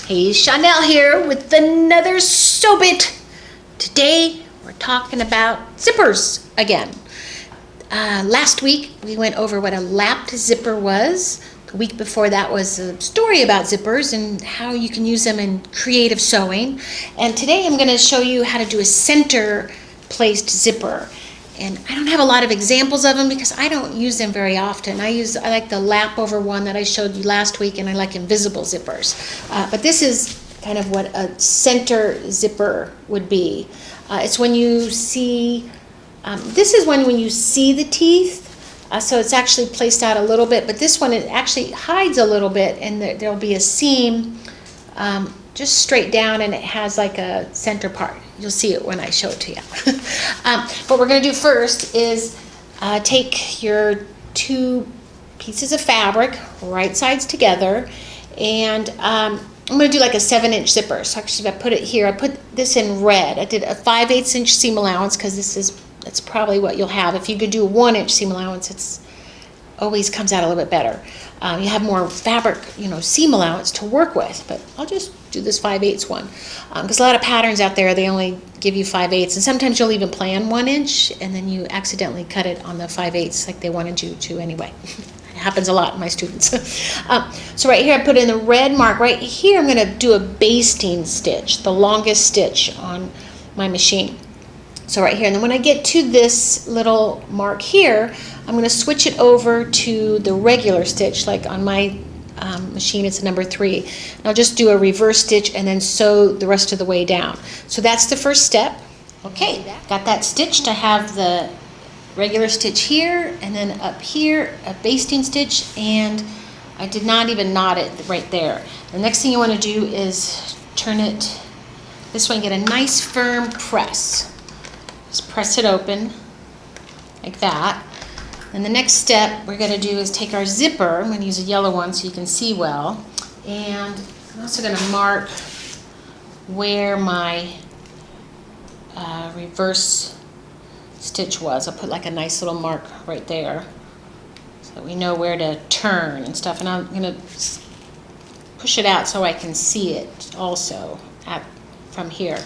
Hey, Chanel here with another Sew Bit. Today we're talking about zippers again. Last week we went over what a lapped zipper was. The week before that was a story about zippers and how you can use them in creative sewing. And today I'm going to show you how to do a center placed zipper. And I don't have a lot of examples of them because I don't use them very often. I like the lap over one that I showed you last week, and I like invisible zippers. But this is kind of what a center zipper would be. It's when you see, this is when you see the teeth, so it's actually placed out a little bit, but this one it actually hides a little bit, and there'll be a seam just straight down, and it has like a center part. You'll see it when I show it to you. What we're going to do first is take your two pieces of fabric, right sides together, and I'm going to do like a 7-inch zipper. So actually if I put it here, I put this in red. I did a 5/8 inch seam allowance because that's probably what you'll have. If you could do a 1-inch seam allowance, it's always comes out a little bit better. You have more fabric, seam allowance to work with, but I'll just do this 5/8 one because a lot of patterns out there, they only give you 5/8, and sometimes you'll even plan 1 inch and then you accidentally cut it on the 5/8 like they wanted you to anyway. It happens a lot in my students. So right here I put in the red mark. Right here I'm going to do a basting stitch, the longest stitch on my machine. So right here, and then when I get to this little mark here, I'm going to switch it over to the regular stitch, like on my machine it's number 3. And I'll just do a reverse stitch and then sew the rest of the way down. So that's the first step. Okay, got that stitched. I have the regular stitch here, and then up here a basting stitch, and I did not even knot it right there. The next thing you want to do is turn it this way and get a nice firm press. Just press it open like that. And the next step we're going to do is take our zipper. I'm going to use a yellow one so you can see well. And I'm also going to mark where my reverse stitch was. I'll put like a nice little mark right there so that we know where to turn and stuff. And I'm going to push it out so I can see it also from here.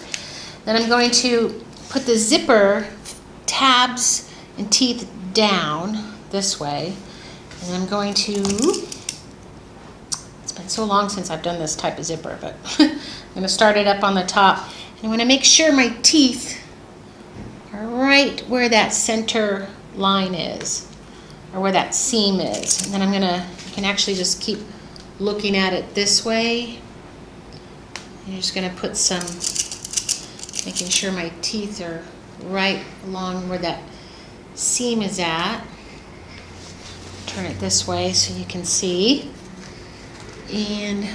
Then I'm going to put the zipper tabs and teeth down this way, and I'm going to, it's been so long since I've done this type of zipper, but I'm going to start it up on the top, and I'm going to make sure my teeth are right where that center line is, or where that seam is. And then I'm going to, you can actually just keep looking at it this way. I'm just going to put some, making sure my teeth are right along where that seam is at. Turn it this way so you can see, and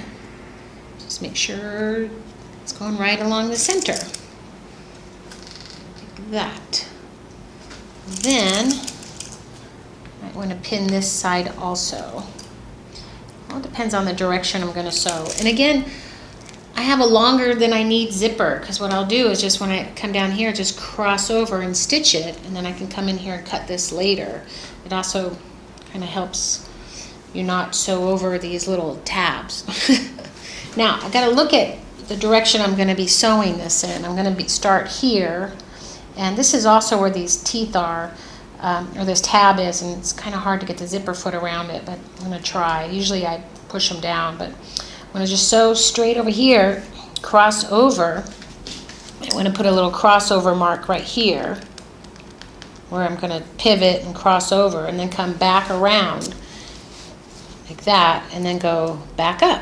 just make sure it's going right along the center like that. Then I might want to pin this side also. Well, it depends on the direction I'm going to sew. And again, I have a longer than I need zipper, because what I'll do is just when I come down here, just cross over and stitch it, and then I can come in here and cut this later. It also kind of helps you not sew over these little tabs. Now, I've got to look at the direction I'm going to be sewing this in. I'm going to start here, and this is also where these teeth are, or this tab is, and it's kind of hard to get the zipper foot around it, but I'm going to try. Usually I push them down, but I'm going to just sew straight over here, cross over. I want to put a little crossover mark right here where I'm going to pivot and cross over, and then come back around like that, and then go back up.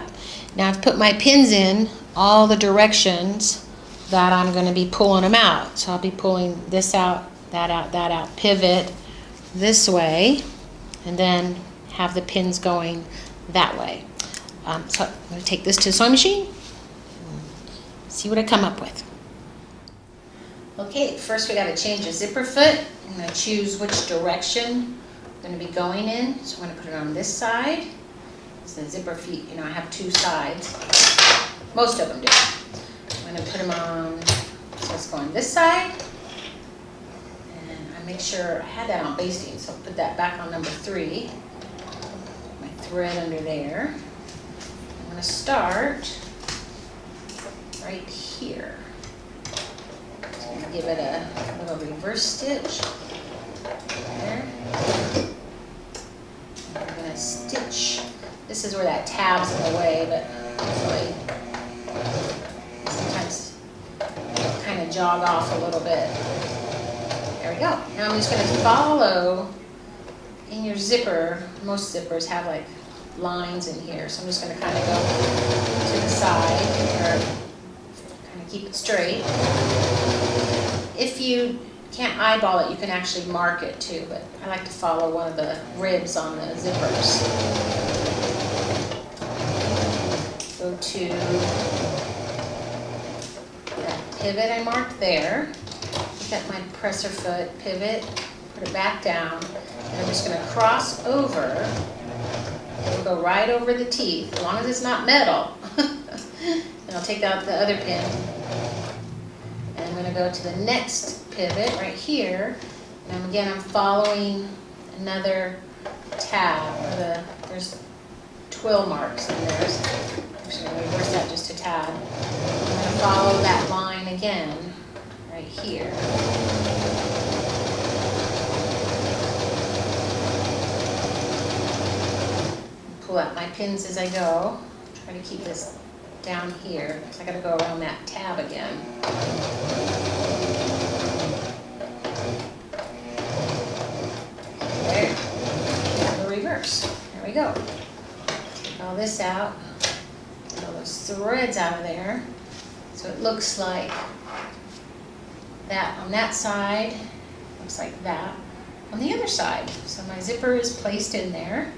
Now I've put my pins in all the directions that I'm going to be pulling them out. So I'll be pulling this out, that out, pivot this way, and then have the pins going that way. So I'm going to take this to the sewing machine, see what I come up with. Okay, first we got to change the zipper foot. I'm going to choose which direction I'm going to be going in. So I'm going to put it on this side. So the zipper feet, I have 2 sides. Most of them do. I'm going to put them on, so it's going this side. And I make sure I had that on basting, so I'll put that back on number 3. My thread under there. I'm going to start right here. So I'm gonna give it a little reverse stitch there. And we're gonna stitch. This is where that tab's in the way, but hopefully sometimes it'll kind of jog off a little bit. There we go. Now I'm just going to follow in your zipper. Most zippers have like lines in here, so I'm just going to kind of go to the side or kind of keep it straight. If you can't eyeball it, you can actually mark it too, but I like to follow one of the ribs on the zippers. Go to that pivot I marked there. Look at my presser foot, pivot, put it back down, and I'm just going to cross over. It'll go right over the teeth, as long as it's not metal. And I'll take out the other pin. And I'm going to go to the next pivot right here. And again, I'm following another tab. There's twill marks in there. So I'm just going to reverse that just a tad. I'm going to follow that line again right here. Pull out my pins as I go. Try to keep this down here. So I got to go around that tab again. There. The reverse. There we go. Take all this out. Get all those threads out of there. So it looks like that on that side. Looks like that on the other side. So my zipper is placed in there.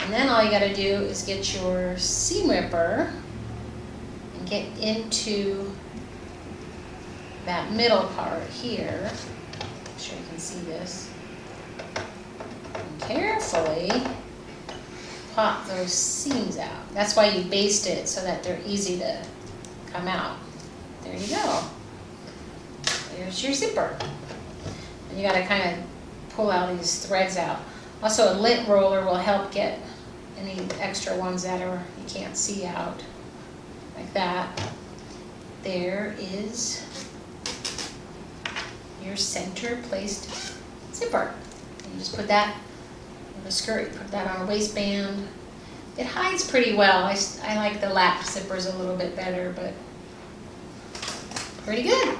And then all you got to do is get your seam ripper and get into that middle part here. Make sure you can see this. And carefully pop those seams out. That's why you baste it, so that they're easy to come out. There you go. There's your zipper. And you got to kind of pull out these threads out. Also, a lint roller will help get any extra ones that you can't see out, like that. There is your center placed zipper. And you just put that on a skirt, put that on a waistband. It hides pretty well. I like the lap zippers a little bit better, but pretty good.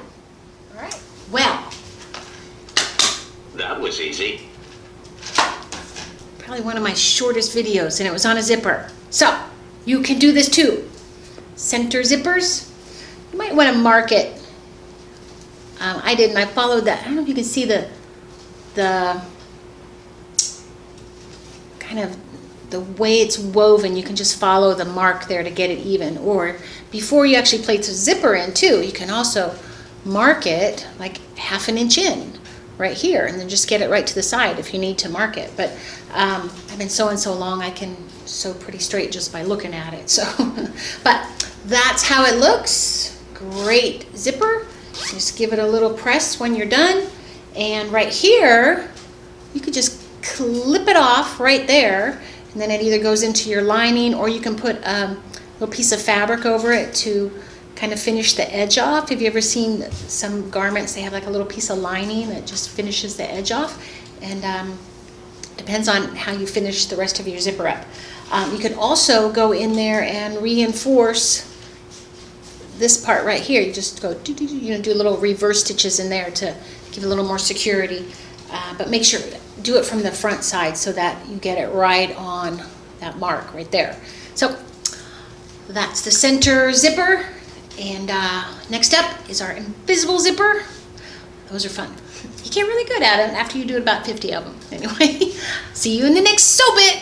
All right. Well, that was easy. Probably one of my shortest videos, and it was on a zipper. So you can do this too. Center zippers. You might want to mark it. I didn't. I followed that. I don't know if you can see the kind of the way it's woven. You can just follow the mark there to get it even. Or before you actually place the zipper in too, you can also mark it like 1/2 inch in right here, and then just get it right to the side if you need to mark it. But I've been sewing so long, I can sew pretty straight just by looking at it. So, but that's how it looks. Great zipper. Just give it a little press when you're done. And right here, you could just clip it off right there, and then it either goes into your lining, or you can put a little piece of fabric over it to kind of finish the edge off. Have you ever seen some garments, they have like a little piece of lining that just finishes the edge off? And depends on how you finish the rest of your zipper up. You can also go in there and reinforce this part right here. You just go do little reverse stitches in there to give a little more security. But make sure, do it from the front side so that you get it right on that mark right there. So that's the center zipper. And next up is our invisible zipper. Those are fun. You get really good at them after you do about 50 of them. Anyway, see you in the next sew bit.